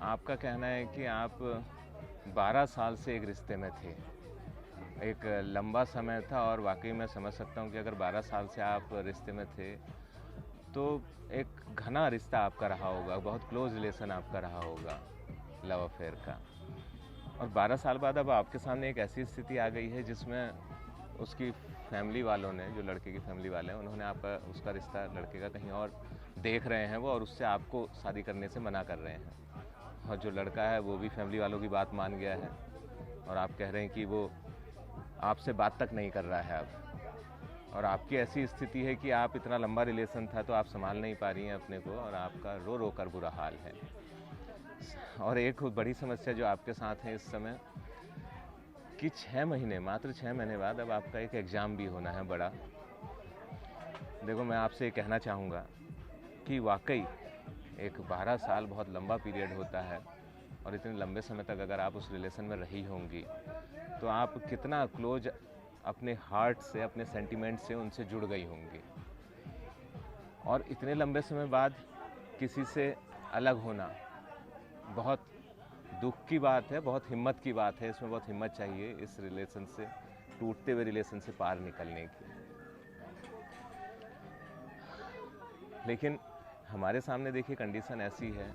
आपका कहना है कि आप 12 साल से एक रिश्ते में थे। एक लंबा समय था और वाक़ई मैं समझ सकता हूँ कि अगर 12 साल से आप रिश्ते में थे, तो एक घना रिश्ता आपका रहा होगा, बहुत क्लोज़ रिलेशन आपका रहा होगा, लव अफ़ेयर का। और 12 साल बाद अब आपके सामने एक ऐसी स्थिति आ गई है जिसमें उसकी फैमिली वालों ने, जो लड़के की फैमिली वाले हैं, उन्होंने आपका उसका रिश्ता लड़के का कहीं और देख रहे हैं वो, और उससे आपको शादी करने से मना कर रहे हैं। और जो लड़का है वो भी फैमिली वालों की बात मान गया है, और आप कह रहे हैं कि वो आपसे बात तक नहीं कर रहा है अब। और आपकी ऐसी स्थिति है कि आप, इतना लंबा रिलेशन था तो आप संभाल नहीं पा रही हैं अपने को, और आपका रो रो कर बुरा हाल है। और एक बड़ी समस्या जो आपके साथ है इस समय, कि 6 महीने, मात्र 6 महीने बाद अब आपका एक एग्ज़ाम भी होना है बड़ा। देखो, मैं आपसे ये कहना चाहूँगा कि वाकई एक 12 साल बहुत लंबा पीरियड होता है, और इतने लंबे समय तक अगर आप उस रिलेशन में रही होंगी, तो आप कितना क्लोज अपने हार्ट से, अपने सेंटिमेंट से उनसे जुड़ गई होंगी। और इतने लंबे समय बाद किसी से अलग होना बहुत दुख की बात है, बहुत हिम्मत की बात है। इसमें बहुत हिम्मत चाहिए इस रिलेशन से, टूटते हुए रिलेशन से पार निकलने की। लेकिन हमारे सामने देखिए कंडीशन ऐसी है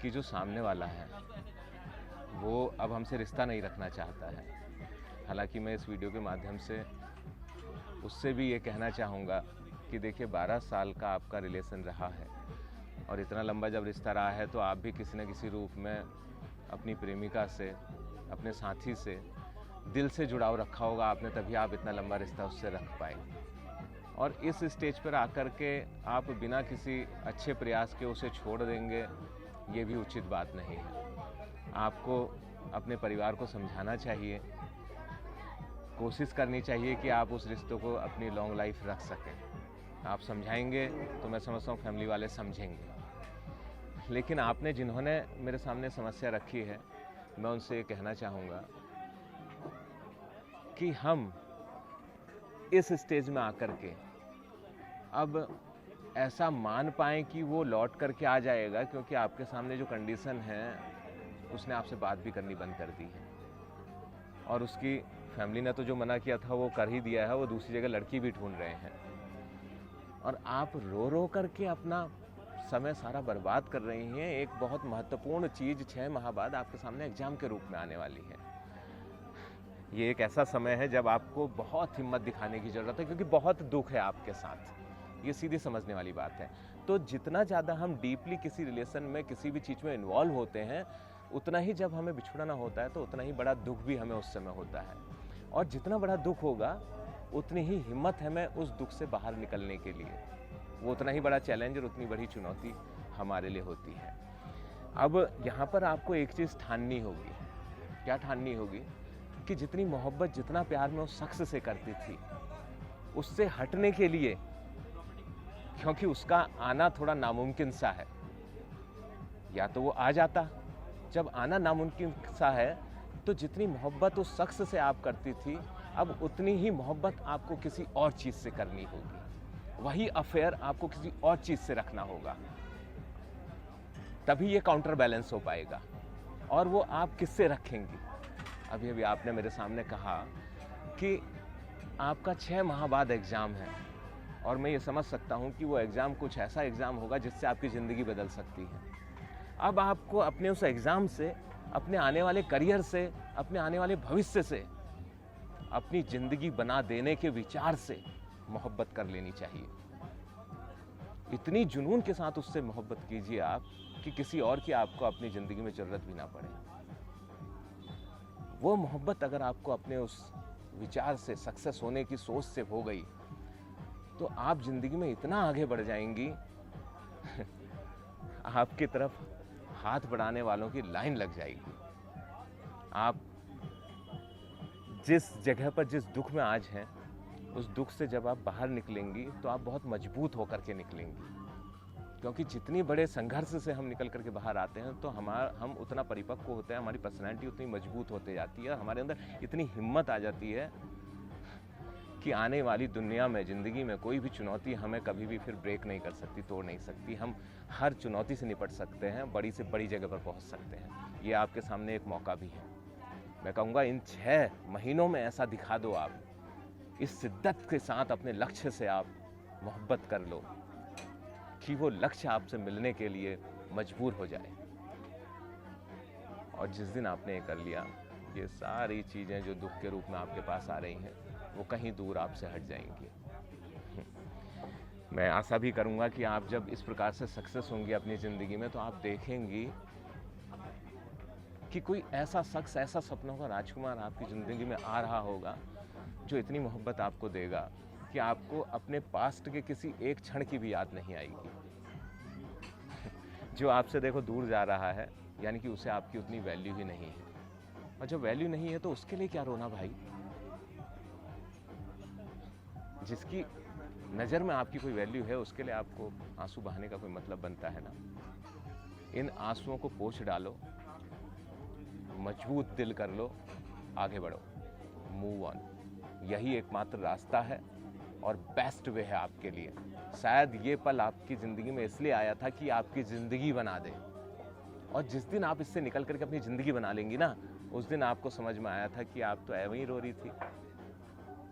कि जो सामने वाला है वो अब हमसे रिश्ता नहीं रखना चाहता है। हालांकि मैं इस वीडियो के माध्यम से उससे भी ये कहना चाहूँगा कि देखिए, 12 साल का आपका रिलेशन रहा है, और इतना लंबा जब रिश्ता रहा है तो आप भी किसी न किसी रूप में अपनी प्रेमिका से, अपने साथी से दिल से जुड़ाव रखा होगा आपने, तभी आप इतना लंबा रिश्ता उससे रख पाए। और इस स्टेज पर आकर के आप बिना किसी अच्छे प्रयास के उसे छोड़ देंगे, ये भी उचित बात नहीं है। आपको अपने परिवार को समझाना चाहिए, कोशिश करनी चाहिए कि आप उस रिश्तों को अपनी लॉन्ग लाइफ रख सकें। आप समझाएंगे तो मैं समझता हूँ फैमिली वाले समझेंगे। लेकिन आपने, जिन्होंने मेरे सामने समस्या रखी है, मैं उनसे ये कहना चाहूँगा कि हम इस स्टेज में आकर के अब ऐसा मान पाएँ कि वो लौट करके आ जाएगा, क्योंकि आपके सामने जो कंडीशन है उसने आपसे बात भी करनी बंद कर दी है, और उसकी फैमिली ने तो जो मना किया था वो कर ही दिया है, वो दूसरी जगह लड़की भी ढूंढ रहे हैं। और आप रो रो करके अपना समय सारा बर्बाद कर रही हैं। एक बहुत महत्वपूर्ण चीज़ 6 माह बाद आपके सामने एग्ज़ाम के रूप में आने वाली है। ये एक ऐसा समय है जब आपको बहुत हिम्मत दिखाने की ज़रूरत है, क्योंकि बहुत दुख है आपके साथ। ये सीधी समझने वाली बात है। तो जितना ज़्यादा हम डीपली किसी रिलेशन में, किसी भी चीज़ में इन्वॉल्व होते हैं, उतना ही जब हमें बिछुड़ना होता है तो उतना ही बड़ा दुख भी हमें उस समय होता है। और जितना बड़ा दुख होगा, उतनी ही हिम्मत हमें उस दुख से बाहर निकलने के लिए, वो उतना ही बड़ा चैलेंज और उतनी बड़ी चुनौती हमारे लिए होती है। अब यहाँ पर आपको एक चीज़ ठाननी होगी। क्या ठाननी होगी? कि जितनी मोहब्बत, जितना प्यार मैं उस शख्स से करती थी, उससे हटने के लिए, क्योंकि उसका आना थोड़ा नामुमकिन सा है, या तो वो आ जाता। जब आना नामुमकिन सा है, तो जितनी मोहब्बत उस शख्स से आप करती थी, अब उतनी ही मोहब्बत आपको किसी और चीज़ से करनी होगी। वही अफेयर आपको किसी और चीज़ से रखना होगा, तभी ये काउंटर बैलेंस हो पाएगा। और वो आप किससे रखेंगी? अभी अभी आपने मेरे सामने कहा कि आपका 6 माह बाद एग्ज़ाम है, और मैं ये समझ सकता हूँ कि वो एग्ज़ाम कुछ ऐसा एग्ज़ाम होगा जिससे आपकी ज़िंदगी बदल सकती है। अब आपको अपने उस एग्ज़ाम से, अपने आने वाले करियर से, अपने आने वाले भविष्य से, अपनी ज़िंदगी बना देने के विचार से मोहब्बत कर लेनी चाहिए। इतनी जुनून के साथ उससे मोहब्बत कीजिए आप कि किसी और की आपको अपनी ज़िंदगी में ज़रूरत भी ना पड़े। वो मोहब्बत अगर आपको अपने उस विचार से, सक्सेस होने की सोच से हो गई, तो आप ज़िंदगी में इतना आगे बढ़ जाएंगी आपकी तरफ हाथ बढ़ाने वालों की लाइन लग जाएगी। आप जिस जगह पर, जिस दुख में आज हैं, उस दुख से जब आप बाहर निकलेंगी तो आप बहुत मजबूत होकर के निकलेंगी। क्योंकि जितनी बड़े संघर्ष से हम निकल करके बाहर आते हैं, तो हम उतना परिपक्व होते हैं, हमारी पर्सनैलिटी उतनी मजबूत होते जाती है, हमारे अंदर इतनी हिम्मत आ जाती है कि आने वाली दुनिया में, ज़िंदगी में कोई भी चुनौती हमें कभी भी फिर ब्रेक नहीं कर सकती, तोड़ नहीं सकती। हम हर चुनौती से निपट सकते हैं, बड़ी से बड़ी जगह पर पहुंच सकते हैं। ये आपके सामने एक मौका भी है। मैं कहूँगा इन 6 महीनों में ऐसा दिखा दो आप, इस शिद्दत के साथ अपने लक्ष्य से आप मोहब्बत कर लो कि वो लक्ष्य आपसे मिलने के लिए मजबूर हो जाए। और जिस दिन आपने ये कर लिया, ये सारी चीज़ें जो दुख के रूप में आपके पास आ रही हैं, वो कहीं दूर आपसे हट जाएंगी। मैं आशा भी करूँगा कि आप जब इस प्रकार से सक्सेस होंगी अपनी ज़िंदगी में, तो आप देखेंगी कि कोई ऐसा शख्स, ऐसा सपनों का राजकुमार आपकी ज़िंदगी में आ रहा होगा जो इतनी मोहब्बत आपको देगा कि आपको अपने पास्ट के किसी एक क्षण की भी याद नहीं आएगी। जो आपसे देखो दूर जा रहा है, यानी कि उसे आपकी उतनी वैल्यू ही नहीं है। और जब वैल्यू नहीं है तो उसके लिए क्या रोना भाई। जिसकी नज़र में आपकी कोई वैल्यू है, उसके लिए आपको आंसू बहाने का कोई मतलब बनता है ना। इन आंसुओं को पोंछ डालो, मजबूत दिल कर लो, आगे बढ़ो, मूव ऑन। यही एकमात्र रास्ता है और बेस्ट वे है आपके लिए। शायद ये पल आपकी ज़िंदगी में इसलिए आया था कि आपकी ज़िंदगी बना दे। और जिस दिन आप इससे निकल करके अपनी ज़िंदगी बना लेंगी ना, उस दिन आपको समझ में आया था कि आप तो ऐਵੇਂ ही रो रही थी।